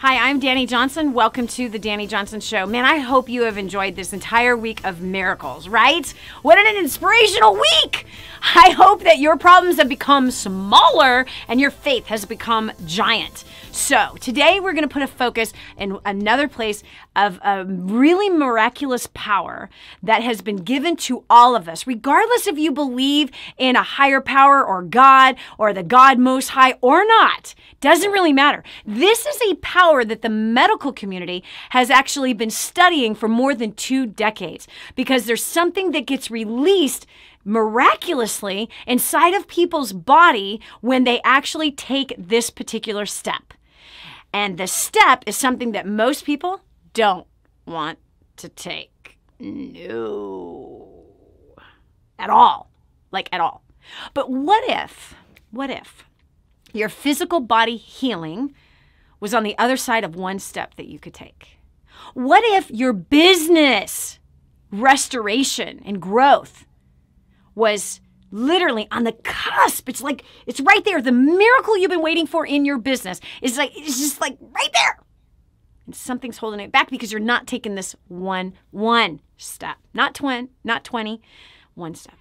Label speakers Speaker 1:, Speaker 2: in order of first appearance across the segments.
Speaker 1: Hi, I'm Dani Johnson. Welcome to the Dani Johnson Show. Man, I hope you have enjoyed this entire week of miracles, right? What an inspirational week! I hope that your problems have become smaller and your faith has become giant. So today we're going to put a focus in another place of a really miraculous power that has been given to all of us, regardless if you believe in a higher power or God or the God Most High or not. Doesn't really matter. This is a power that the medical community has actually been studying for more than 2 decades because there's something that gets released miraculously inside of people's body when they actually take this particular step. And the step is something that most people don't want to take. No. At all. Like at all. But what if your physical body healing was on the other side of one step that you could take? What if your business restoration and growth was literally on the cusp? It's like, it's right there. The miracle you've been waiting for in your business is like, it's just like right there. And something's holding it back because you're not taking this one step, not 20, one step.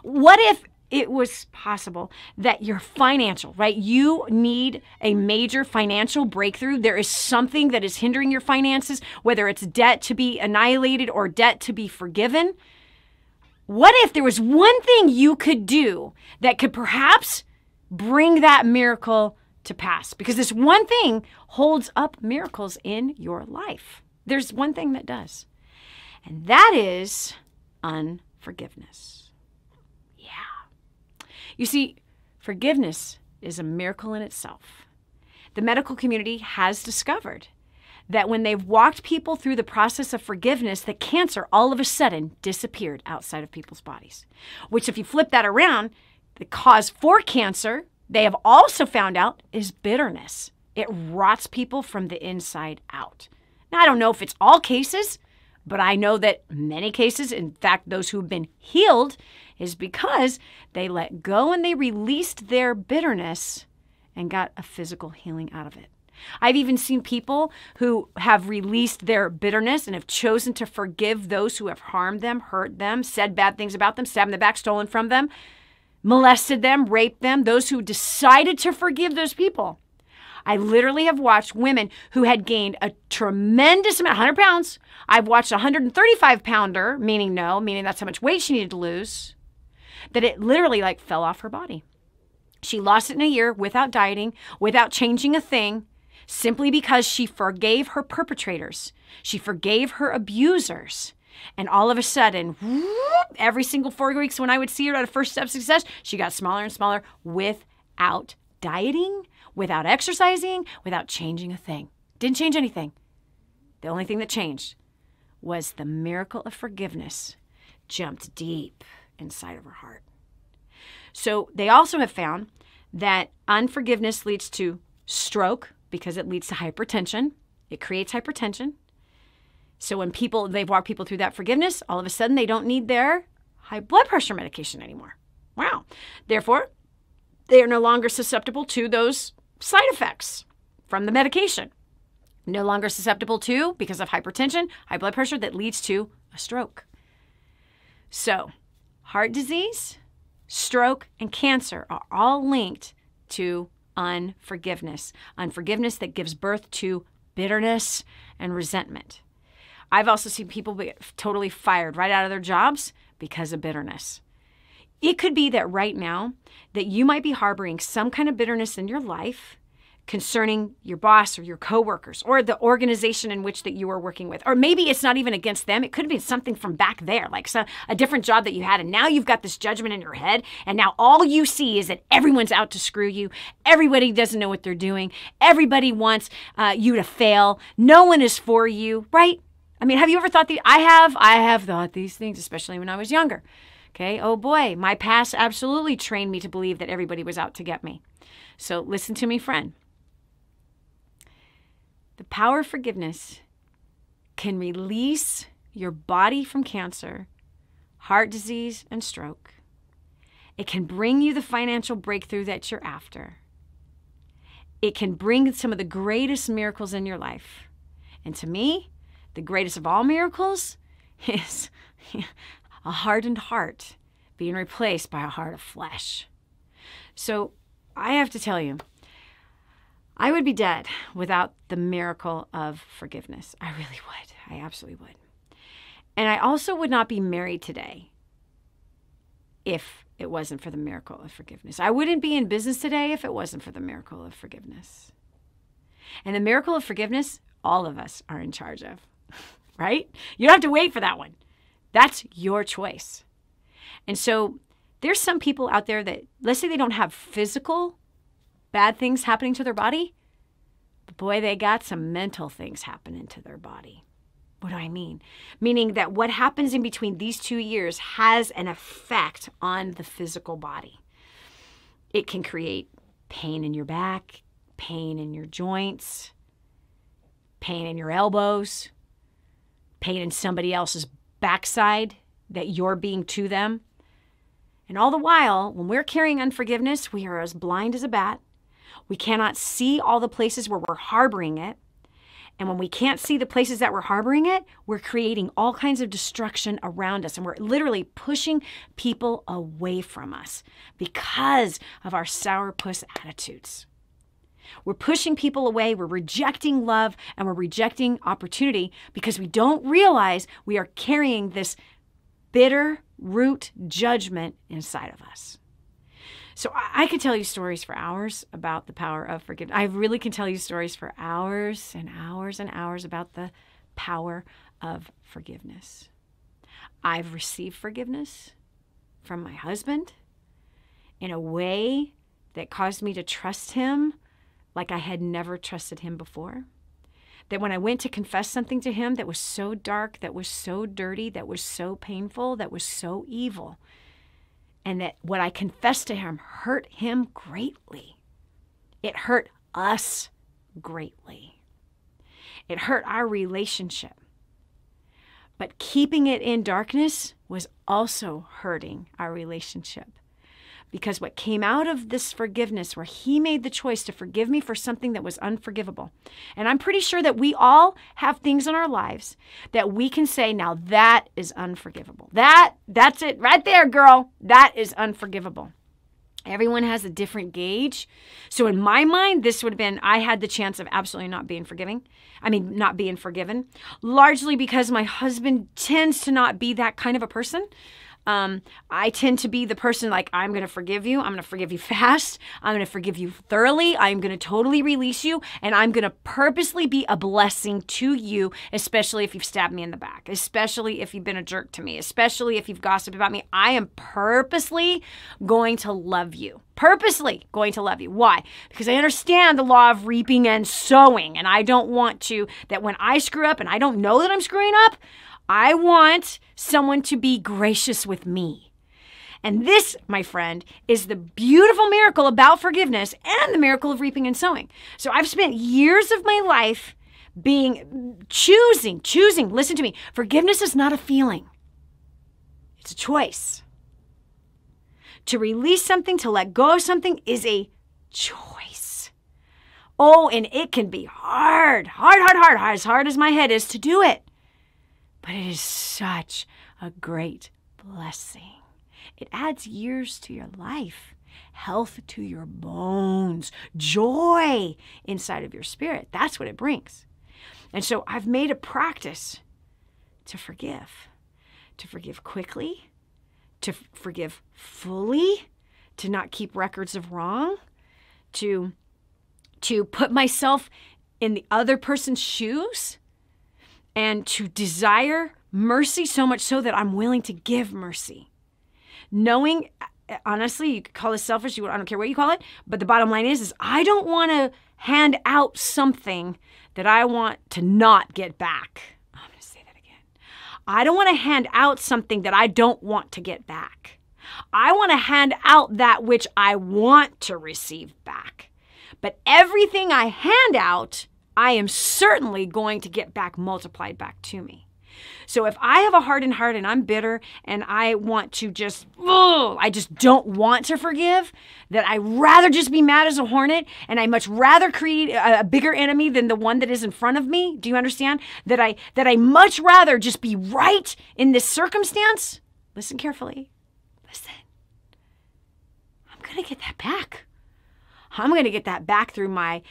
Speaker 1: What if it was possible that your financial, right? You need a major financial breakthrough. There is something that is hindering your finances, whether it's debt to be annihilated or debt to be forgiven. What if there was one thing you could do that could perhaps bring that miracle to pass? Because this one thing holds up miracles in your life. There's one thing that does, and that is unforgiveness. Yeah. You see, forgiveness is a miracle in itself. The medical community has discovered that when they've walked people through the process of forgiveness, that cancer all of a sudden disappeared outside of people's bodies. Which, if you flip that around, the cause for cancer, they have also found out, is bitterness. It rots people from the inside out. Now, I don't know if it's all cases, but I know that many cases, in fact, those who've been healed, is because they let go and they released their bitterness and got a physical healing out of it. I've even seen people who have released their bitterness and have chosen to forgive those who have harmed them, hurt them, said bad things about them, stabbed in the back, stolen from them, molested them, raped them, those who decided to forgive those people. I literally have watched women who had gained a tremendous amount, 100 pounds. I've watched a 135-pounder, meaning that's how much weight she needed to lose, that it literally like fell off her body. She lost it in a year without dieting, without changing a thing, simply because she forgave her perpetrators. She forgave her abusers. And all of a sudden, whoop, every single 4 weeks when I would see her at a first step success, she got smaller and smaller without dieting, without exercising, without changing a thing. Didn't change anything. The only thing that changed was the miracle of forgiveness jumped deep inside of her heart. So they also have found that unforgiveness leads to stroke, because it leads to hypertension. It creates hypertension. So when they've walked people through that forgiveness, all of a sudden they don't need their high blood pressure medication anymore. Wow. Therefore, they are no longer susceptible to those side effects from the medication. No longer susceptible to, because of hypertension, high blood pressure that leads to a stroke. So heart disease, stroke, and cancer are all linked to unforgiveness. Unforgiveness that gives birth to bitterness and resentment. I've also seen people get totally fired right out of their jobs because of bitterness. It could be that right now that you might be harboring some kind of bitterness in your life concerning your boss or your coworkers or the organization in which that you are working with. Or maybe it's not even against them. It could be something from back there, like a different job that you had. And now you've got this judgment in your head. And now all you see is that everyone's out to screw you. Everybody doesn't know what they're doing. Everybody wants you to fail. No one is for you, right? I mean, have you ever thought I have thought these things, especially when I was younger. Okay. Oh boy, my past absolutely trained me to believe that everybody was out to get me. So listen to me, friend. The power of forgiveness can release your body from cancer, heart disease, and stroke. It can bring you the financial breakthrough that you're after. it can bring some of the greatest miracles in your life. And to me, the greatest of all miracles is a hardened heart being replaced by a heart of flesh. So I have to tell you, I would be dead without the miracle of forgiveness. I really would. I absolutely would. And I also would not be married today if it wasn't for the miracle of forgiveness. I wouldn't be in business today if it wasn't for the miracle of forgiveness. And the miracle of forgiveness, all of us are in charge of, right? You don't have to wait for that one. That's your choice. And so there's some people out there that, let's say they don't have physical bad things happening to their body, but boy, they got some mental things happening to their body. What do I mean? Meaning that what happens in between these 2 years has an effect on the physical body. It can create pain in your back, pain in your joints, pain in your elbows, pain in somebody else's backside that you're being to them. And all the while, when we're carrying unforgiveness, we are as blind as a bat. We cannot see all the places where we're harboring it. And when we can't see the places that we're harboring it, we're creating all kinds of destruction around us. And we're literally pushing people away from us because of our sourpuss attitudes. We're pushing people away, we're rejecting love, and we're rejecting opportunity because we don't realize we are carrying this bitter root judgment inside of us. So I could tell you stories for hours about the power of forgiveness. I really can tell you stories for hours and hours and hours about the power of forgiveness. I've received forgiveness from my husband in a way that caused me to trust him like I had never trusted him before. That when I went to confess something to him that was so dark, that was so dirty, that was so painful, that was so evil, and that what I confessed to him hurt him greatly. It hurt us greatly. It hurt our relationship. But keeping it in darkness was also hurting our relationship. Because what came out of this forgiveness, where he made the choice to forgive me for something that was unforgivable. And I'm pretty sure that we all have things in our lives that we can say, now that is unforgivable. That's it right there, girl. That is unforgivable. Everyone has a different gauge. So in my mind, this would have been, I had the chance of absolutely not being forgiven, largely because my husband tends to not be that kind of a person. I tend to be the person like, I'm going to forgive you. I'm going to forgive you fast. I'm going to forgive you thoroughly. I'm going to totally release you. And I'm going to purposely be a blessing to you, especially if you've stabbed me in the back, especially if you've been a jerk to me, especially if you've gossiped about me. I am purposely going to love you. Purposely going to love you. Why? Because I understand the law of reaping and sowing. And I don't want to, that when I screw up and I don't know that I'm screwing up, I want someone to be gracious with me. And this, my friend, is the beautiful miracle about forgiveness and the miracle of reaping and sowing. So I've spent years of my life choosing, listen to me, forgiveness is not a feeling. It's a choice. To release something, to let go of something is a choice. Oh, and it can be hard, as hard as my head is to do it. But it is such a great blessing. It adds years to your life, health to your bones, joy inside of your spirit. That's what it brings. And so I've made a practice to forgive quickly, to forgive fully, to not keep records of wrong, to put myself in the other person's shoes, and to desire mercy so much so that I'm willing to give mercy. Knowing, honestly, you could call this selfish, I don't care what you call it, but the bottom line is I don't want to hand out something that I want to not get back. I'm going to say that again. I don't want to hand out something that I don't want to get back. I want to hand out that which I want to receive back. But everything I hand out, I am certainly going to get back multiplied back to me. So if I have a hardened heart and I'm bitter and I want to just, I just don't want to forgive, that I rather just be mad as a hornet and I much rather create a bigger enemy than the one that is in front of me. Do you understand? That I much rather just be right in this circumstance. Listen carefully. Listen. I'm going to get that back. I'm going to get that back through my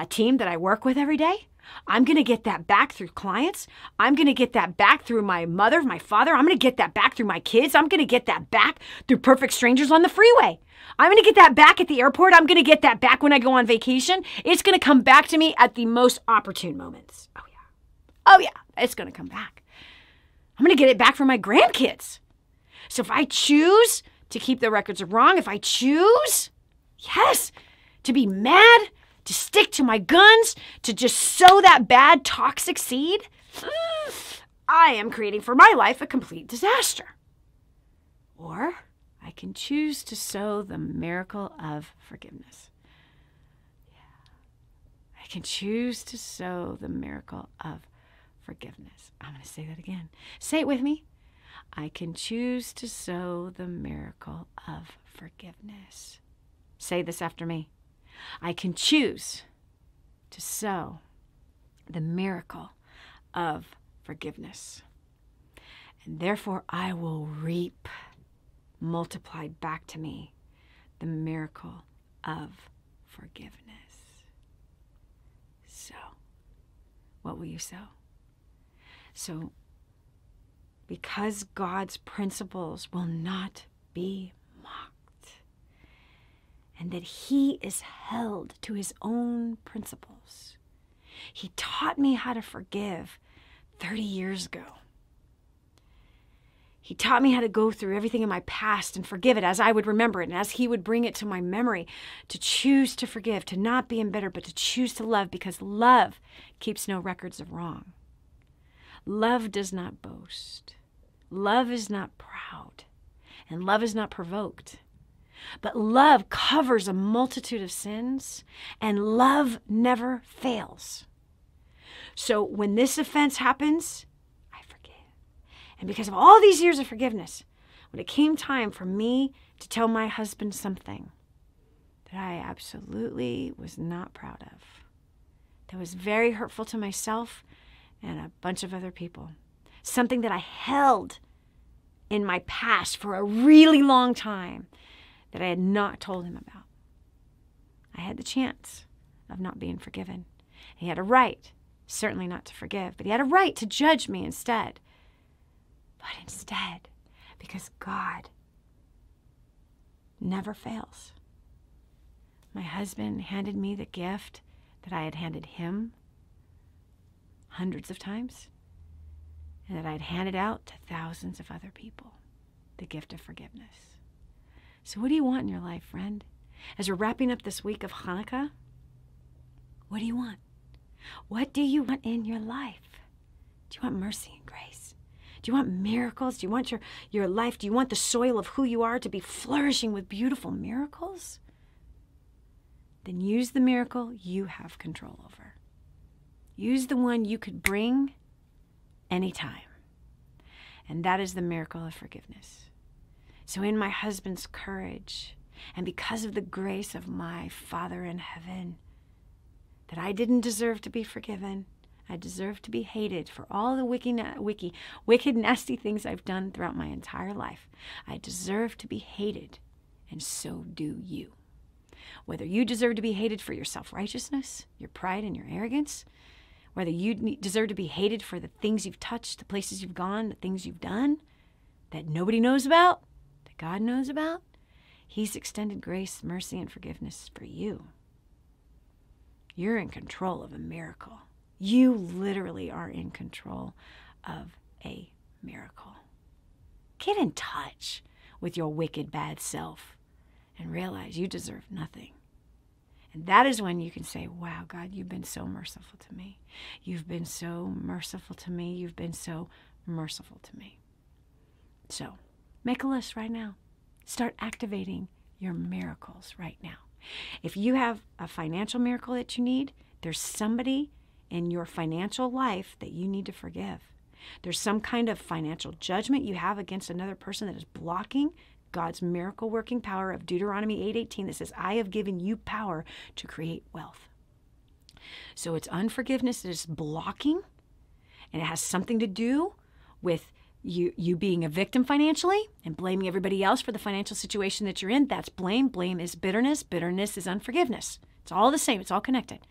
Speaker 1: team that I work with every day. I'm going to get that back through clients. I'm going to get that back through my mother, my father. I'm going to get that back through my kids. I'm going to get that back through perfect strangers on the freeway. I'm going to get that back at the airport. I'm going to get that back when I go on vacation. It's going to come back to me at the most opportune moments. Oh, yeah. Oh, yeah. It's going to come back. I'm going to get it back from my grandkids. So if I choose to keep the records of wrong, if I choose, yes, to be mad, to stick to my guns, to just sow that bad toxic seed, I am creating for my life a complete disaster. Or I can choose to sow the miracle of forgiveness. Yeah. I can choose to sow the miracle of forgiveness. I'm going to say that again. Say it with me. I can choose to sow the miracle of forgiveness. Say this after me. I can choose to sow the miracle of forgiveness. And therefore I will reap, multiplied back to me, the miracle of forgiveness. So, what will you sow? So, because God's principles will not be mocked, and that He is held to His own principles. He taught me how to forgive 30 years ago. He taught me how to go through everything in my past and forgive it as I would remember it and as He would bring it to my memory, to choose to forgive, to not be embittered, but to choose to love, because love keeps no records of wrong. Love does not boast. Love is not proud. And love is not provoked. But love covers a multitude of sins, and love never fails. So when this offense happens, I forgive. And because of all these years of forgiveness, when it came time for me to tell my husband something that I absolutely was not proud of, that was very hurtful to myself and a bunch of other people, something that I held in my past for a really long time that I had not told him about. I had the chance of not being forgiven. He had a right, certainly not to forgive, but he had a right to judge me instead. But instead, because God never fails, my husband handed me the gift that I had handed him hundreds of times, and that I'd handed out to thousands of other people, the gift of forgiveness. So what do you want in your life, friend? As we're wrapping up this week of Hanukkah, what do you want? What do you want in your life? Do you want mercy and grace? Do you want miracles? Do you want your life? Do you want the soil of who you are to be flourishing with beautiful miracles? Then use the miracle you have control over. Use the one you could bring anytime. And that is the miracle of forgiveness. So in my husband's courage, and because of the grace of my Father in heaven, that I didn't deserve to be forgiven, I deserve to be hated for all the wicked, nasty things I've done throughout my entire life. I deserve to be hated, and so do you. Whether you deserve to be hated for your self-righteousness, your pride, and your arrogance, whether you deserve to be hated for the things you've touched, the places you've gone, the things you've done that nobody knows about, that God knows about, He's extended grace, mercy, and forgiveness for you. You're in control of a miracle. You literally are in control of a miracle. Get in touch with your wicked, bad self and realize you deserve nothing. And that is when you can say, wow, God, you've been so merciful to me. You've been so merciful to me. You've been so merciful to me. So make a list right now. Start activating your miracles right now. If you have a financial miracle that you need, there's somebody in your financial life that you need to forgive. There's some kind of financial judgment you have against another person that is blocking God's miracle working power of Deuteronomy 8:18 that says, I have given you power to create wealth. So it's unforgiveness that is blocking, and it has something to do with you being a victim financially and blaming everybody else for the financial situation that you're in. That's blame. Blame is bitterness. Bitterness is unforgiveness. It's all the same. It's all connected.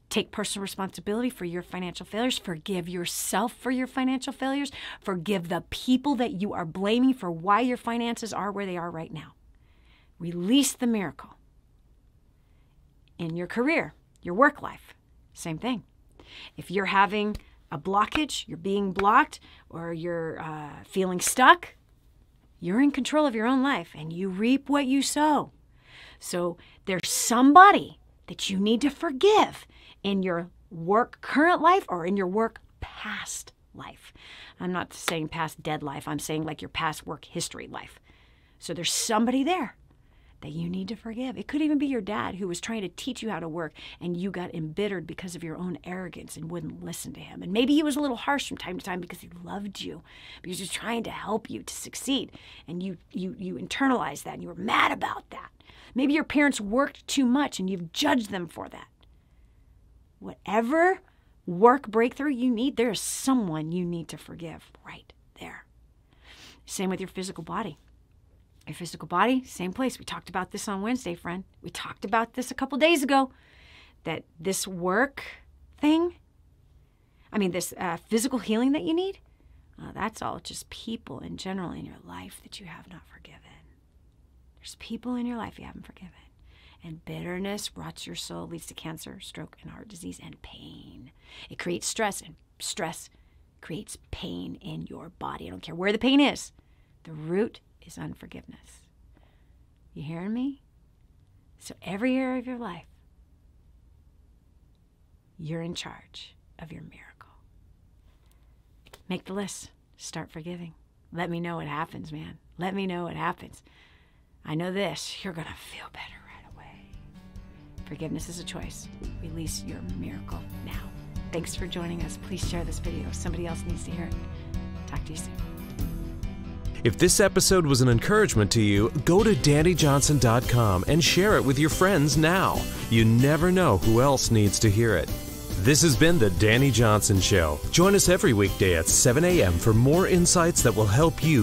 Speaker 1: Take personal responsibility for your financial failures. Forgive yourself for your financial failures. Forgive the people that you are blaming for why your finances are where they are right now. Release the miracle. In your career, your work life, same thing. If you're having a blockage, you're being blocked, or you're feeling stuck, you're in control of your own life, and you reap what you sow. So there's somebody that you need to forgive in your work current life or in your work past life. I'm not saying past dead life. I'm saying like your past work history life. So there's somebody there that you need to forgive. It could even be your dad who was trying to teach you how to work and you got embittered because of your own arrogance and wouldn't listen to him. And maybe he was a little harsh from time to time because he loved you, because he was trying to help you to succeed. And you internalized that and you were mad about that. Maybe your parents worked too much and you've judged them for that. Whatever work breakthrough you need, there's someone you need to forgive right there. Same with your physical body. Your physical body, same place. We talked about this on Wednesday, friend. We talked about this a couple days ago, that this work thing, this physical healing that you need, that's all just people in general in your life that you have not forgiven. There's people in your life you haven't forgiven. And bitterness rots your soul, leads to cancer, stroke, and heart disease, and pain. It creates stress, and stress creates pain in your body. I don't care where the pain is. The root is unforgiveness. You hearing me? So every area of your life, you're in charge of your miracle. Make the list. Start forgiving. Let me know what happens, man. Let me know what happens. I know this. You're going to feel better right away. Forgiveness is a choice. Release your miracle now. Thanks for joining us. Please share this video. Somebody else needs to hear it. Talk to you soon.
Speaker 2: If this episode was an encouragement to you, go to DannyJohnson.com and share it with your friends now. You never know who else needs to hear it. This has been The Danny Johnson Show. Join us every weekday at 7 a.m. for more insights that will help you